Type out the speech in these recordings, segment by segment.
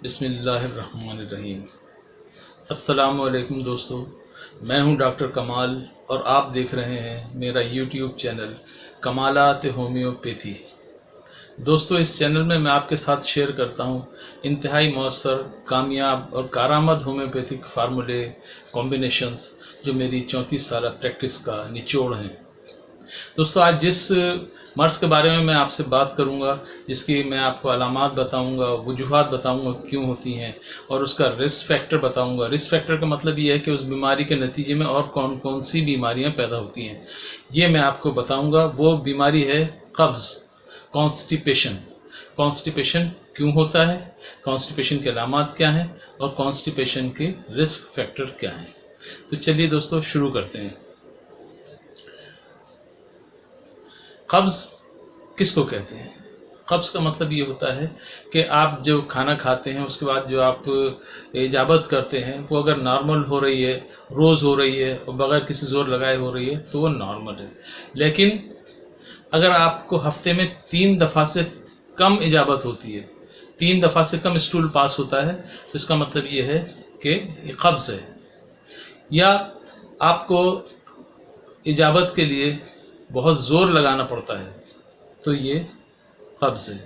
बिस्मिल्लाहिर्रहमानिर्रहीम। अस्सलामुअलैकुम दोस्तों, मैं हूं डॉक्टर कमाल और आप देख रहे हैं मेरा यूट्यूब चैनल कमालात होम्योपैथी। दोस्तों, इस चैनल में मैं आपके साथ शेयर करता हूं इंतहाई मौसर, कामयाब और कारआमद होम्योपैथिक फार्मूले कॉम्बिनेशंस जो मेरी 34 साल प्रैक्टिस का निचोड़ हैं। दोस्तों, आज जिस मर्ज़ के बारे में मैं आपसे बात करूंगा, जिसकी मैं आपको अलामात बताऊंगा, वजूहात बताऊंगा क्यों होती हैं और उसका रिस्क फैक्टर बताऊंगा। रिस्क फैक्टर का मतलब ये है कि उस बीमारी के नतीजे में और कौन कौन सी बीमारियां पैदा होती हैं, ये मैं आपको बताऊंगा। वो बीमारी है कब्ज़, कॉन्स्टिपेशन। कॉन्स्टिपेशन क्यों होता है, कॉन्स्टिपेशन के अलामात क्या हैं और कॉन्स्टिपेशन के रिस्क फैक्टर क्या हैं। तो चलिए दोस्तों, शुरू करते हैं। कब्ज़ किसको कहते हैं? कब्ज़ का मतलब ये होता है कि आप जो खाना खाते हैं उसके बाद जो आप इजाबत करते हैं वो अगर नॉर्मल हो रही है, रोज़ हो रही है और बग़ैर किसी ज़ोर लगाए हो रही है तो वो नॉर्मल है। लेकिन अगर आपको हफ्ते में 3 दफ़ा से कम इजाबत होती है, 3 दफ़ा से कम स्टूल पास होता है, तो इसका मतलब ये है कि ये कब्ज़ है। या आपको इजाबत के लिए बहुत ज़ोर लगाना पड़ता है तो ये कब्ज़ है।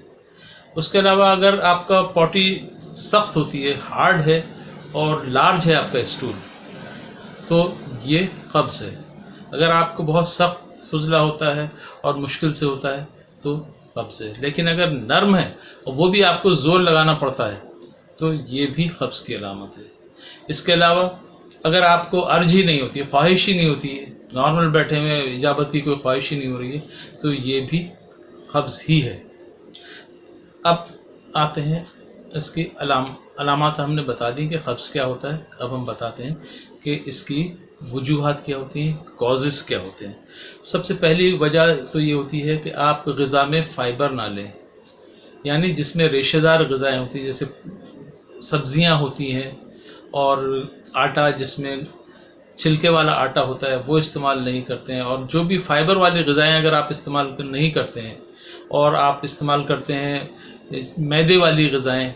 उसके अलावा अगर आपका पॉटी सख्त होती है, हार्ड है और लार्ज है आपका स्टूल, तो ये कब्ज़ है। अगर आपको बहुत सख्त फुजला होता है और मुश्किल से होता है तो कब्ज़ है। लेकिन अगर नरम है और वो भी आपको ज़ोर लगाना पड़ता है तो ये भी कब्ज़ की अलामत है। इसके अलावा अगर आपको अर्ज ही नहीं होती है, ख्वाहिश ही नहीं होती है, नॉर्मल बैठे हुए इजाबत की कोई ख्वाहिश ही नहीं हो रही है, तो ये भी कब्ज़ ही है। अब आते हैं इसकी अलामात हमने बता दी कि कब्ज़ क्या होता है। अब हम बताते हैं कि इसकी वजूहात क्या होती हैं, कॉजेज़ क्या होते हैं। सबसे पहली वजह तो ये होती है कि आप ग़िज़ा में फ़ाइबर ना लें, यानी जिसमें रेशेदार ग़िज़ाएँ होती हैं, जैसे सब्ज़ियाँ होती हैं और आटा जिसमें छिलके वाला आटा होता है वो इस्तेमाल नहीं करते हैं। और जो भी फाइबर वाली ग़िज़ाएँ अगर आप इस्तेमाल नहीं करते हैं और आप इस्तेमाल करते हैं मैदे वाली ग़िज़ाएँ,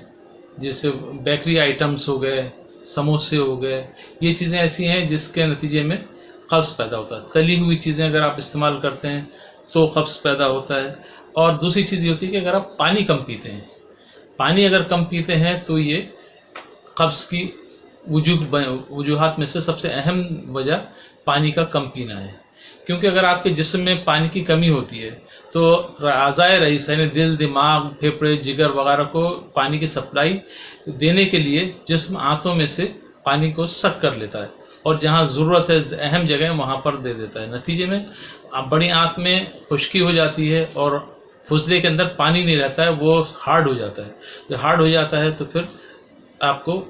जैसे बेकरी आइटम्स हो गए, समोसे हो गए, ये चीज़ें ऐसी हैं जिसके नतीजे में कब्ज़ पैदा होता है। तली हुई चीज़ें अगर आप इस्तेमाल करते हैं तो कब्ज़ पैदा होता है। और दूसरी चीज़ ये होती है कि अगर आप पानी कम पीते हैं, पानी अगर कम पीते हैं तो ये कब्ज़ की वजूहात में से सबसे अहम वजह पानी का कम पीना है। क्योंकि अगर आपके जिस्म में पानी की कमी होती है तो अज़ाए रईस यानी दिल, दिमाग, फेफड़े, जिगर वगैरह को पानी की सप्लाई देने के लिए जिस्म आंतों में से पानी को सक कर लेता है और जहाँ ज़रूरत है, अहम जगह, वहाँ पर दे देता है। नतीजे में बड़ी आंत में खुश्की हो जाती है और फुजले के अंदर पानी नहीं रहता है, वो हार्ड हो जाता है। जब हार्ड हो जाता है तो फिर आपको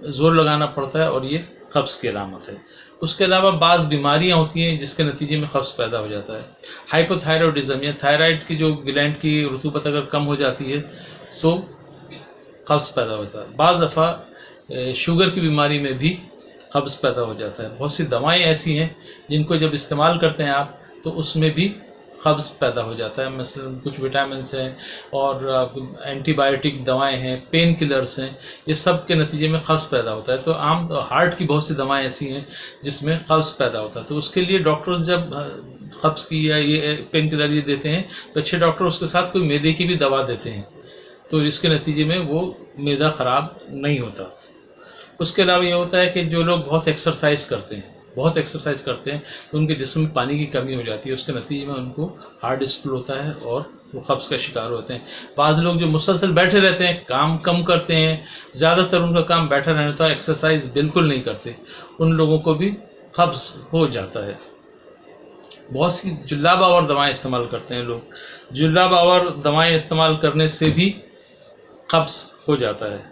ज़ोर लगाना पड़ता है और ये कब्ज़ की अलामत है। उसके अलावा बाज़ बीमारियां होती हैं जिसके नतीजे में कब्ज़ पैदा हो जाता है। हाइपोथायरॉयडिज़म या थायराइड की जो ग्लैंड की रतूबत अगर कम हो जाती है तो कब्ज़ पैदा होता है। बाज़ दफ़ा शुगर की बीमारी में भी कब्ज़ पैदा हो जाता है। बहुत सी दवाएं ऐसी हैं जिनको जब इस्तेमाल करते हैं आप तो उसमें भी कब्ज़ पैदा हो जाता है। मसलन कुछ विटामिन्स हैं और एंटीबायोटिक दवाएं हैं, पेन किलर्स हैं, ये सब के नतीजे में कब्ज़ पैदा होता है। तो आम हार्ट की बहुत सी दवाएं ऐसी हैं जिसमें कब्ज़ पैदा होता है। तो उसके लिए डॉक्टर्स जब कब्ज़ की या ये पेन किलर ये देते हैं तो अच्छे डॉक्टर उसके साथ कोई मैदे की भी दवा देते हैं, तो इसके नतीजे में वो मैदा ख़राब नहीं होता। उसके अलावा ये होता है कि जो लोग बहुत एक्सरसाइज करते हैं तो उनके जिस्म में पानी की कमी हो जाती है, उसके नतीजे में उनको हार्ड स्टूल होता है और वो कब्ज़ का शिकार होते हैं। बाज़ लोग जो मुसलसल बैठे रहते हैं, काम कम करते हैं, ज़्यादातर उनका काम बैठा रहना होता है, एक्सरसाइज बिल्कुल नहीं करते, उन लोगों को भी कब्ज़ हो जाता है। बहुत सी जुल्लाब आवर दवाएँ इस्तेमाल करते हैं लोग, जुल्लाब आवर दवाएँ इस्तेमाल करने से भी कब्ज़ हो जाता है।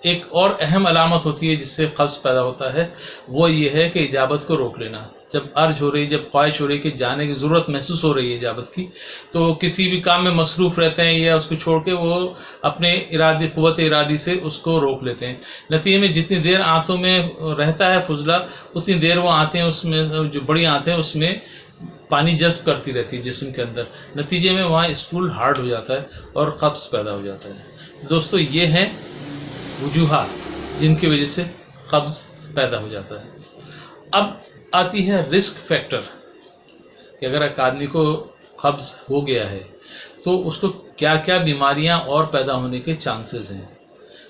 एक और अहम अलामत होती है जिससे कब्ज़ पैदा होता है, वो ये है कि इजाबत को रोक लेना। जब अर्ज हो रही, जब ख्वाहिश हो रही कि जाने की ज़रूरत महसूस हो रही है इजाबत की, तो किसी भी काम में मसरूफ़ रहते हैं या उसको छोड़ के वो अपने क़ुव्वत इरादी से उसको रोक लेते हैं। नतीजे में जितनी देर आंतों में रहता है फुजला, उतनी देर वो आंतें, उसमें जो बड़ी आंतें, उसमें पानी जज़्ब करती रहती है जिस्म के अंदर। नतीजे में वहाँ स्टूल हार्ड हो जाता है और कब्ज़ पैदा हो जाता है। दोस्तों, ये हैं वजूहात जिनकी वजह से कब्ज़ पैदा हो जाता है। अब आती है रिस्क फैक्टर कि अगर एक आदमी को कब्ज़ हो गया है तो उसको क्या क्या बीमारियां और पैदा होने के चांसेस हैं।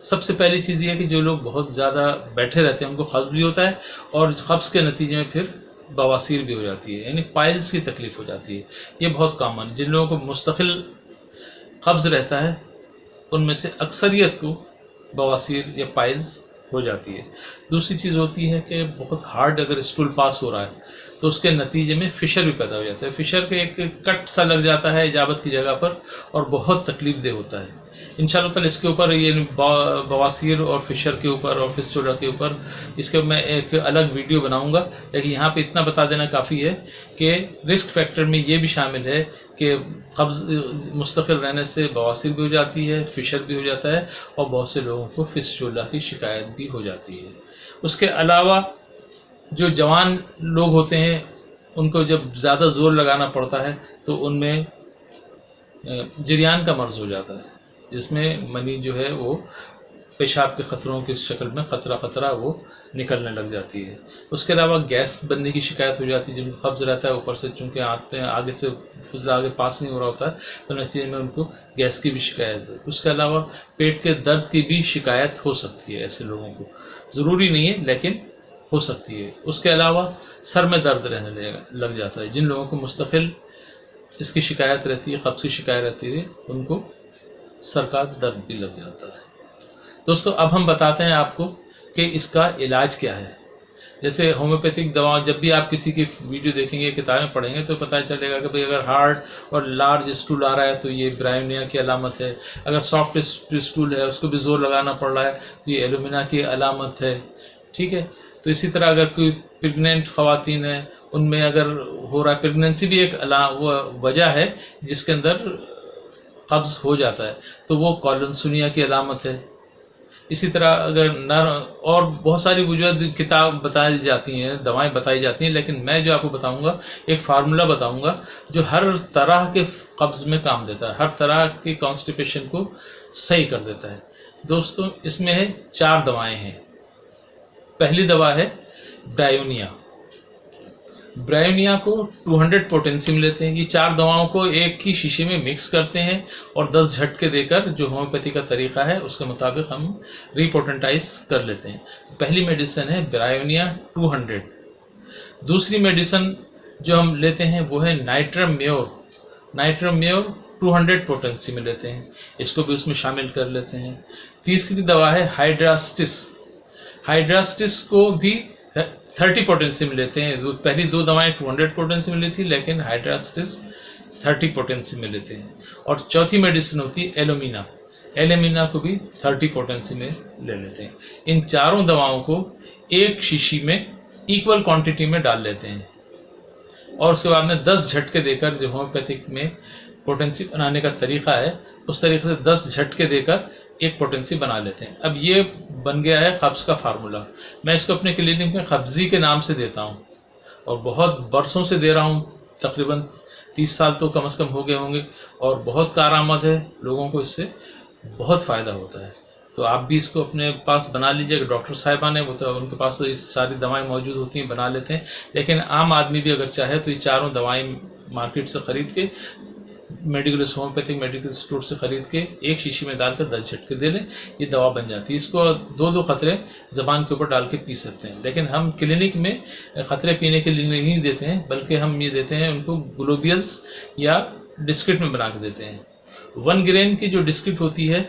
सबसे पहली चीज़ ये है कि जो लोग बहुत ज़्यादा बैठे रहते हैं उनको कब्ज़ भी होता है और कब्ज़ के नतीजे में फिर बवासीर भी हो जाती है, यानी पाइल्स की तकलीफ़ हो जाती है। ये बहुत कॉमन है। जिन लोगों को मुस्तकिल कब्ज़ रहता है उनमें से अक्सरियत को बवासीर या पाइल्स हो जाती है। दूसरी चीज़ होती है कि बहुत हार्ड अगर स्टूल पास हो रहा है तो उसके नतीजे में फिशर भी पैदा हो जाता है। फिशर के एक कट सा लग जाता है इजाबत की जगह पर और बहुत तकलीफ दे होता है। इंशाअल्लाह ताला इसके ऊपर ये बवासीर और फिशर के ऊपर और फिस्टुला के ऊपर इसके मैं एक अलग वीडियो बनाऊंगा, लेकिन यहाँ पे इतना बता देना काफ़ी है कि रिस्क फैक्टर में ये भी शामिल है कि कब्ज़ मुस्तकिल रहने से बवासीर भी हो जाती है, फिशर भी हो जाता है और बहुत से लोगों को फिस्टुला की शिकायत भी हो जाती है। उसके अलावा जो जवान लोग होते हैं उनको जब ज़्यादा ज़ोर लगाना पड़ता है तो उनमें जरियान का मर्ज़ हो जाता है, जिसमें मनी जो है वो पेशाब के ख़तरों की शक्ल में ख़तरा वो निकलने लग जाती है। उसके अलावा गैस बनने की शिकायत हो जाती है। जिनको कब्ज़ रहता है ऊपर से चूँकि आते हैं आगे से फुजला आगे पास नहीं हो रहा होता है तो नतीजे में उनको गैस की भी शिकायत है। उसके अलावा पेट के दर्द की भी शिकायत हो सकती है ऐसे लोगों को, ज़रूरी नहीं है लेकिन हो सकती है। उसके अलावा सर में दर्द रहने लग जाता है। जिन लोगों को मुस्तकिल इसकी शिकायत रहती है, कब्ज़ की शिकायत रहती है, उनको सर का दर्द भी लग जाता है। दोस्तों अब हम बताते हैं आपको कि इसका इलाज क्या है। जैसे होम्योपैथिक दवा, जब भी आप किसी की वीडियो देखेंगे, किताबें पढ़ेंगे तो पता चलेगा कि भाई अगर हार्ड और लार्ज स्टूल आ रहा है तो ये ब्रायोनिया की अलामत है, अगर सॉफ्ट स्टूल है उसको भी ज़ोर लगाना पड़ रहा है तो ये एलुमिना की अलामत है। ठीक है, तो इसी तरह अगर कोई प्रेग्नेंट ख़वातीन है उनमें अगर हो रहा है, प्रेगनेंसी भी एक वजह है जिसके अंदर कब्ज़ हो जाता है, तो वो कॉलोनसुनिया की अलामत है। इसी तरह अगर और बहुत सारी वजूहत किताब बताई जाती हैं, दवाएं बताई जाती हैं, लेकिन मैं जो आपको बताऊंगा एक फार्मूला बताऊंगा जो हर तरह के कब्ज़ में काम देता है, हर तरह के कॉन्स्टिपेशन को सही कर देता है। दोस्तों इसमें है 4 दवाएं हैं। पहली दवा है ब्रायोनिया। ब्रायोनिया को 200 पोटेंसी में लेते हैं। ये 4 दवाओं को एक ही शीशे में मिक्स करते हैं और 10 झटके देकर जो होम्योपैथी का तरीका है उसके मुताबिक हम रिपोटेंटाइज कर लेते हैं। पहली मेडिसिन है ब्रायोनिया 200। दूसरी मेडिसिन जो हम लेते हैं वो है nitrum more. Nitrum more 200 potency में लेते हैं, इसको भी उसमें शामिल कर लेते हैं। तीसरी दवा है हाइड्रास्टिस। हाइड्रास्टिस को भी 30 पोटेंसी में लेते हैं। पहली 2 दवाएं 200 पोटेंसी में ली थी, लेकिन हाइड्रास्टिस 30 पोटेंसी में लेते हैं। और चौथी मेडिसिन होती है एलुमिना। एलुमिना को भी 30 पोटेंसी में ले लेते हैं। इन चारों दवाओं को एक शीशी में इक्वल क्वांटिटी में डाल लेते हैं और उसके बाद में 10 झटके देकर, जो होम्योपैथिक में पोटेंसी बनाने का तरीका है उस तरीके से 10 झटके देकर एक पोटेंसी बना लेते हैं। अब ये बन गया है कब्ज़ का फार्मूला। मैं इसको अपने क्लिनिक में कब्ज़ी के नाम से देता हूँ और बहुत बरसों से दे रहा हूँ, तकरीबन 30 साल तो कम से कम हो गए होंगे और बहुत कारआमद है, लोगों को इससे बहुत फ़ायदा होता है। तो आप भी इसको अपने पास बना लीजिए। डॉक्टर साहिबान है वो तो उनके पास तो इस सारी दवाएं मौजूद होती हैं, बना लेते हैं, लेकिन आम आदमी भी अगर चाहे तो ये चारों दवाएं मार्केट से ख़रीद के, मेडिकल होम्योपैथिक मेडिकल स्टोर से ख़रीद के एक शीशी में डालकर 10 झटके दे लें, ये दवा बन जाती है। इसको 2-2 ख़तरे ज़बान के ऊपर डाल के पी सकते हैं, लेकिन हम क्लिनिक में ख़तरे पीने के लिए नहीं देते हैं, बल्कि हम ये देते हैं उनको ग्लोबियल्स या डिस्किट में बना के देते हैं। 1 ग्रेन की जो डिस्किट होती है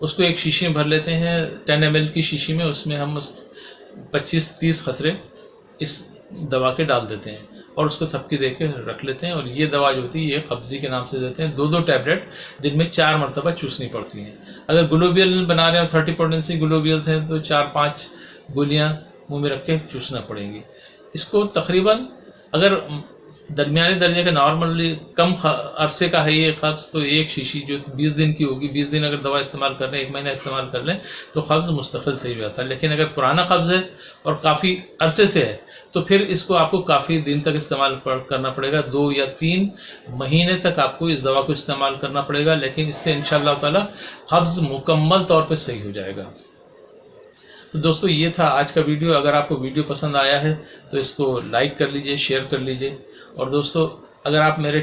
उसको एक शीशी में भर लेते हैं, 10 ml की शीशी में, उसमें हम 25-30 ख़तरे इस दवा के डाल देते हैं और उसको थपकी दे के रख लेते हैं। और ये दवा जो होती है ये कब्ज़ी के नाम से देते हैं। 2-2 टैबलेट दिन में 4 मरतबा चूसनी पड़ती हैं। अगर ग्लोबियल बना रहे हैं, 30 पोटेंसी ग्लोबियल्स हैं, तो 4-5 गोलियां मुंह में रख के चूसना पड़ेंगी। इसको तकरीबन अगर दरमियाने दर्जे का नॉर्मली कम अरसे का है ये कब्ज़, तो एक शीशी जो 20 दिन की होगी, 20 दिन अगर दवा इस्तेमाल कर लें, 1 महीना इस्तेमाल कर लें तो कब्ज़ मुस्तकिल सही हो जाता है। लेकिन अगर पुराना कब्ज़ है और काफ़ी अरसे से है तो फिर इसको आपको काफ़ी दिन तक इस्तेमाल करना पड़ेगा। 2 या 3 महीने तक आपको इस दवा को इस्तेमाल करना पड़ेगा, लेकिन इससे इंशाअल्लाह ताला कब्ज़ मुकम्मल तौर पे सही हो जाएगा। तो दोस्तों ये था आज का वीडियो। अगर आपको वीडियो पसंद आया है तो इसको लाइक कर लीजिए, शेयर कर लीजिए। और दोस्तों अगर आप मेरे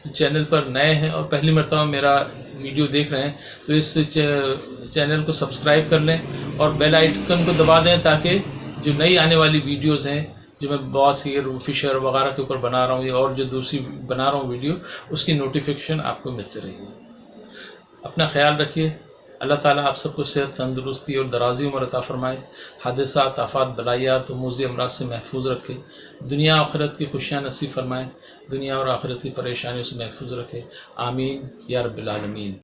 चैनल पर नए हैं और पहली मरतबा मेरा वीडियो देख रहे हैं तो इस चैनल को सब्सक्राइब कर लें और बेल आइकन को दबा दें, ताकि जो नई आने वाली वीडियोस हैं जो मैं बॉस ईयर फिशर वगैरह के ऊपर बना रहा हूँ और जो दूसरी बना रहा हूँ वीडियो, उसकी नोटिफिकेशन आपको मिलती रहेगी। अपना ख्याल रखिए। अल्लाह ताला आप सबको सेहत, तंदुरुस्ती और दराजी उम्र अता फरमाए। हादसात, आफात, बलायात, मूज़ी अमराज से महफूज रखे। दुनिया आखिरत की खुशियाँ नसीब फरमाए। दुनिया और आखिरत की परेशानियों से महफूज रखे। आमीन या रब्बिल आलमीन।